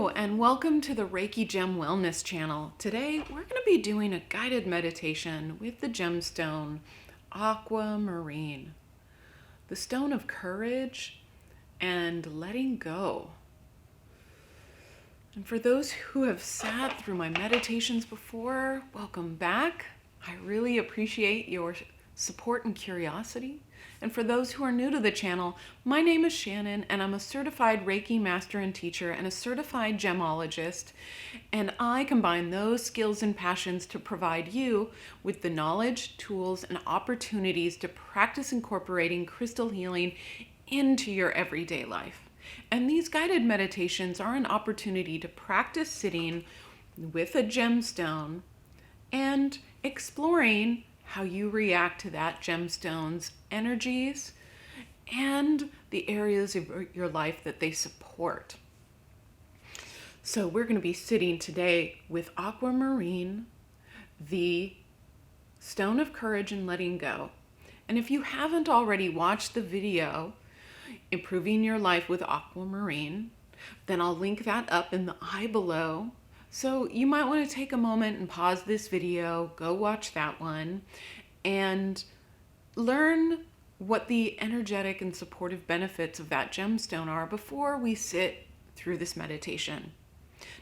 Hello, and welcome to the Reiki Gem Wellness channel. Today, we're going to be doing a guided meditation with the gemstone, Aquamarine, the stone of courage and letting go. And for those who have sat through my meditations before, welcome back. I really appreciate your support and curiosity. And for those who are new to the channel, my name is Shannon, and I'm a certified Reiki master and teacher and a certified gemologist. And I combine those skills and passions to provide you with the knowledge, tools, and opportunities to practice incorporating crystal healing into your everyday life. And these guided meditations are an opportunity to practice sitting with a gemstone and exploring how you react to that gemstone's energies and the areas of your life that they support. So we're going to be sitting today with Aquamarine, the stone of courage and letting go. And if you haven't already watched the video, Improving Your Life with Aquamarine, then I'll link that up in the eye below. So you might want to take a moment and pause this video, go watch that one, and learn what the energetic and supportive benefits of that gemstone are before we sit through this meditation.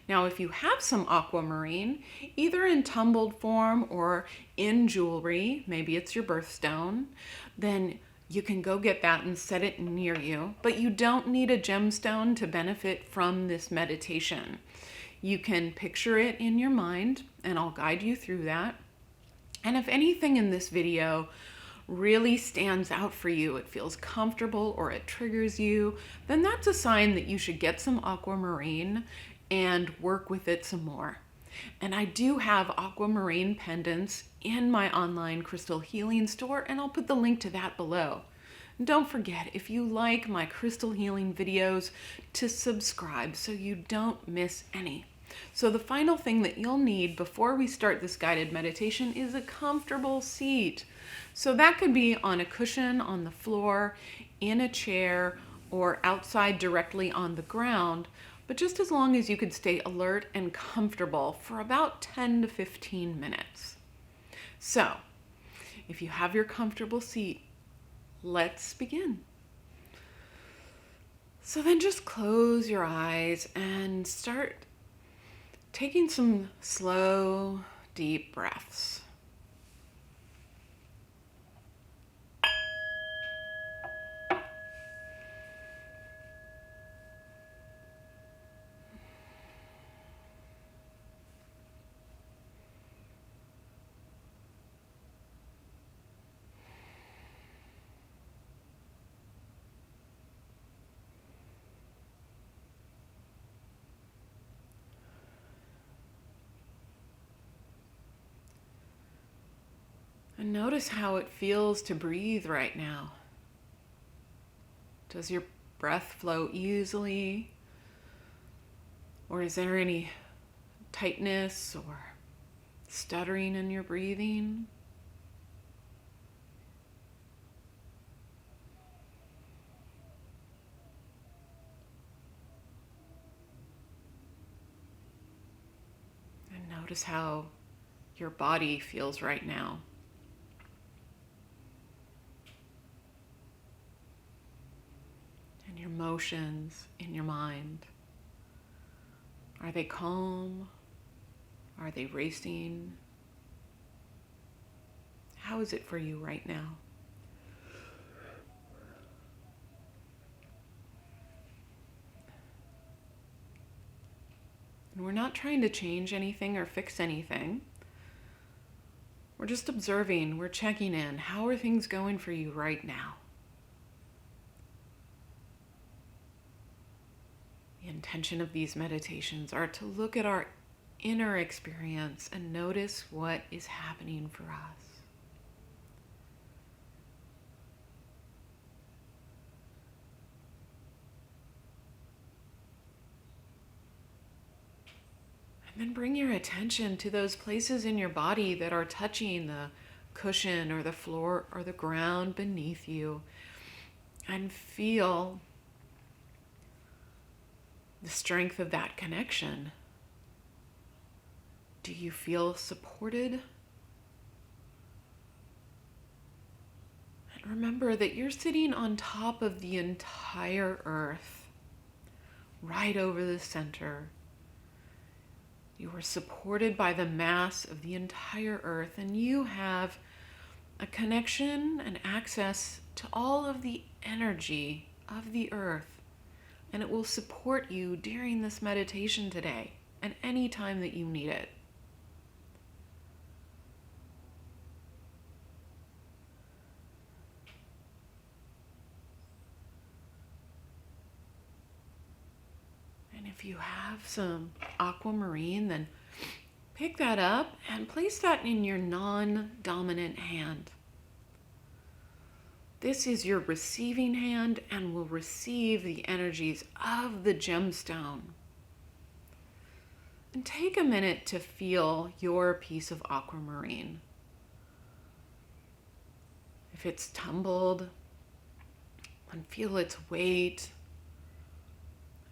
Now, if you have some aquamarine, either in tumbled form or in jewelry, maybe it's your birthstone, then you can go get that and set it near you. But you don't need a gemstone to benefit from this meditation. You can picture it in your mind, and I'll guide you through that. And if anything in this video really stands out for you, it feels comfortable or it triggers you, then that's a sign that you should get some aquamarine and work with it some more. And I do have aquamarine pendants in my online crystal healing store, and I'll put the link to that below. And don't forget, if you like my crystal healing videos, to subscribe so you don't miss any. So the final thing that you'll need before we start this guided meditation is a comfortable seat. So that could be on a cushion on the floor, in a chair, or outside directly on the ground, but just as long as you could stay alert and comfortable for about 10 to 15 minutes. So, if you have your comfortable seat, let's begin. So then just close your eyes and start taking some slow, deep breaths. And notice how it feels to breathe right now. Does your breath flow easily? Or is there any tightness or stuttering in your breathing? And notice how your body feels right now. Your emotions in your mind. Are they calm? Are they racing? How is it for you right now? And we're not trying to change anything or fix anything. We're just observing, we're checking in. How are things going for you right now? The intention of these meditations are to look at our inner experience and notice what is happening for us. And then bring your attention to those places in your body that are touching the cushion or the floor or the ground beneath you, and feel the strength of that connection. Do you feel supported? And remember that you're sitting on top of the entire earth, right over the center. You are supported by the mass of the entire earth, and you have a connection and access to all of the energy of the earth, and it will support you during this meditation today and any time that you need it. And if you have some aquamarine, then pick that up and place that in your non-dominant hand. This is your receiving hand and will receive the energies of the gemstone. And take a minute to feel your piece of aquamarine. If it's tumbled, and feel its weight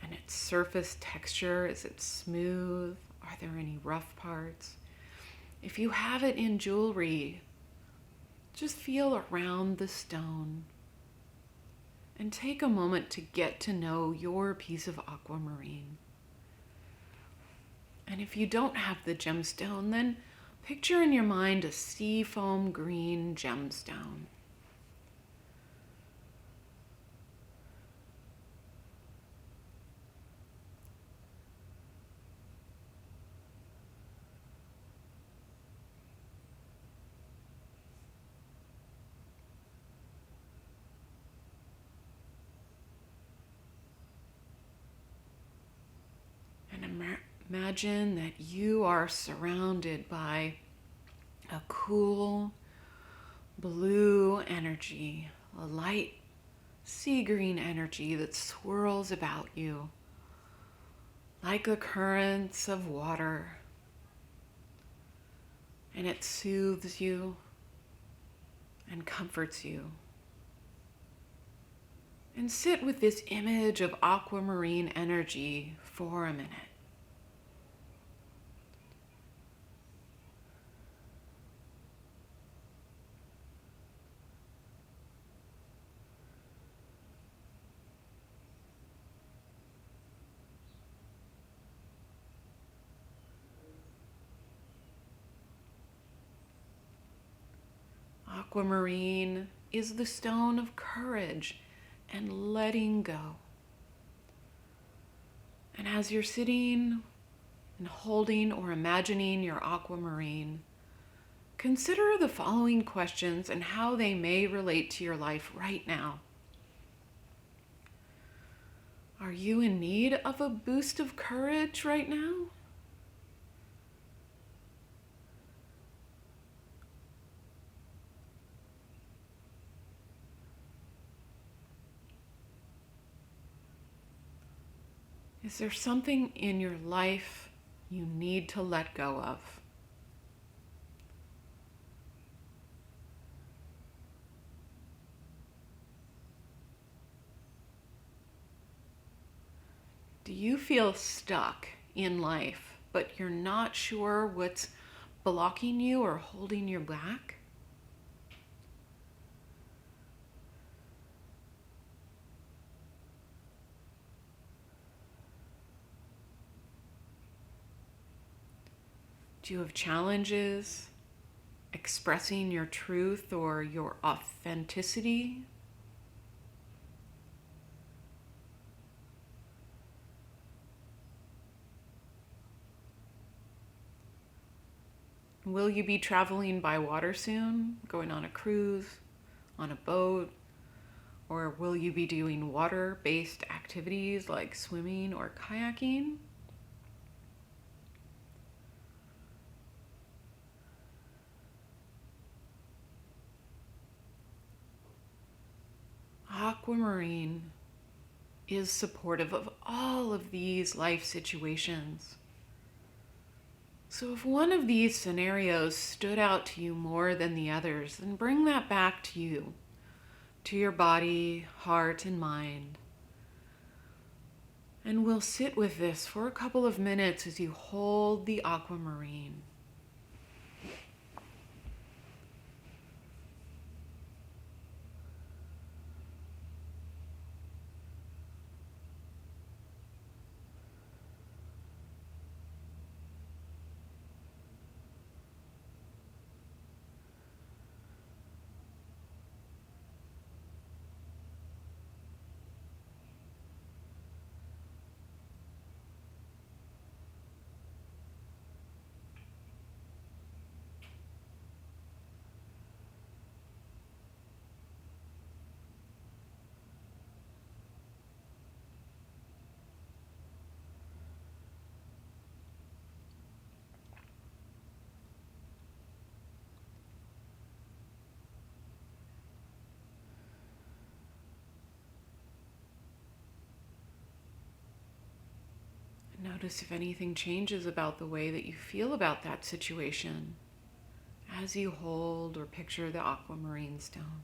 and its surface texture. Is it smooth? Are there any rough parts? If you have it in jewelry, just feel around the stone and take a moment to get to know your piece of aquamarine. And if you don't have the gemstone, then picture in your mind a seafoam green gemstone. Imagine that you are surrounded by a cool blue energy, a light sea green energy that swirls about you like the currents of water, and it soothes you and comforts you. And sit with this image of aquamarine energy for a minute. Aquamarine is the stone of courage and letting go. And as you're sitting and holding or imagining your aquamarine, consider the following questions and how they may relate to your life right now. Are you in need of a boost of courage right now? Is there something in your life you need to let go of? Do you feel stuck in life, but you're not sure what's blocking you or holding you back? Do you have challenges expressing your truth or your authenticity? Will you be traveling by water soon, going on a cruise, on a boat, or will you be doing water-based activities like swimming or kayaking? Aquamarine is supportive of all of these life situations. So if one of these scenarios stood out to you more than the others, then bring that back to you, to your body, heart, and mind. And we'll sit with this for a couple of minutes as you hold the aquamarine. Notice if anything changes about the way that you feel about that situation as you hold or picture the aquamarine stone.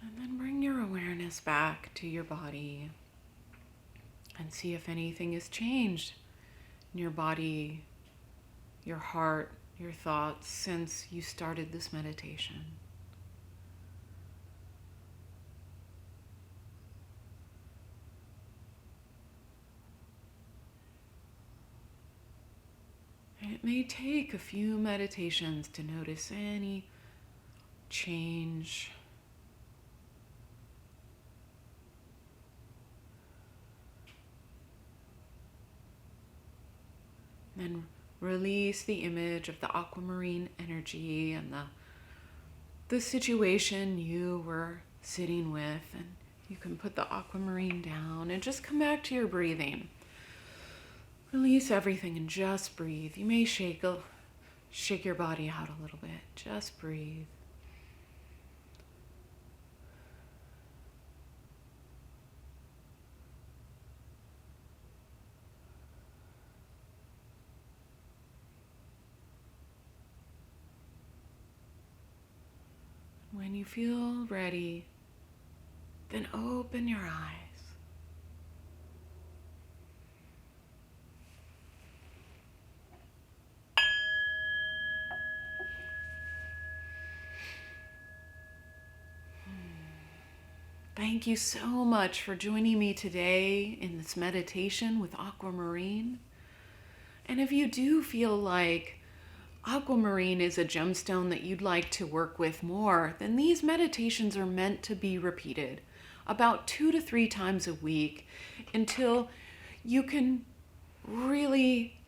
And then bring your awareness back to your body and see if anything has changed in your body, your heart, your thoughts since you started this meditation. And it may take a few meditations to notice any change. Then release the image of the aquamarine energy and the situation you were sitting with. And you can put the aquamarine down and just come back to your breathing. Release everything and just breathe. You may shake your body out a little bit. Just breathe. When you feel ready, then open your eyes. Thank you so much for joining me today in this meditation with Aquamarine. And if you do feel like Aquamarine is a gemstone that you'd like to work with more, then these meditations are meant to be repeated about 2 to 3 times a week until you can really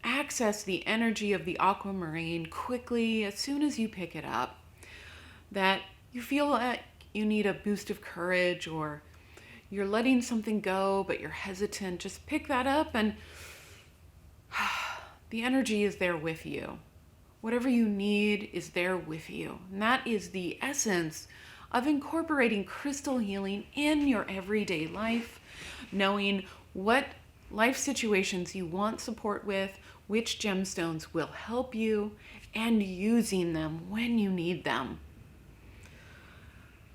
access the energy of the aquamarine quickly as soon as you pick it up. That you feel that you need a boost of courage or you're letting something go but you're hesitant, just pick that up and the energy is there with you. Whatever you need is there with you. And that is the essence of incorporating crystal healing in your everyday life, knowing what life situations you want support with, which gemstones will help you, and using them when you need them.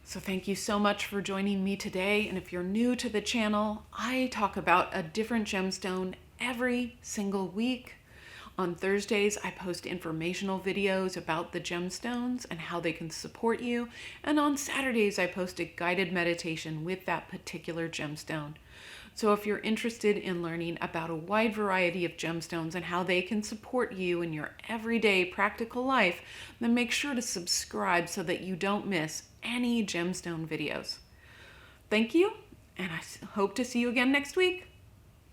So thank you so much for joining me today. And if you're new to the channel, I talk about a different gemstone every single week. On Thursdays, I post informational videos about the gemstones and how they can support you. And on Saturdays, I post a guided meditation with that particular gemstone. So if you're interested in learning about a wide variety of gemstones and how they can support you in your everyday practical life, then make sure to subscribe so that you don't miss any gemstone videos. Thank you, And I hope to see you again next week.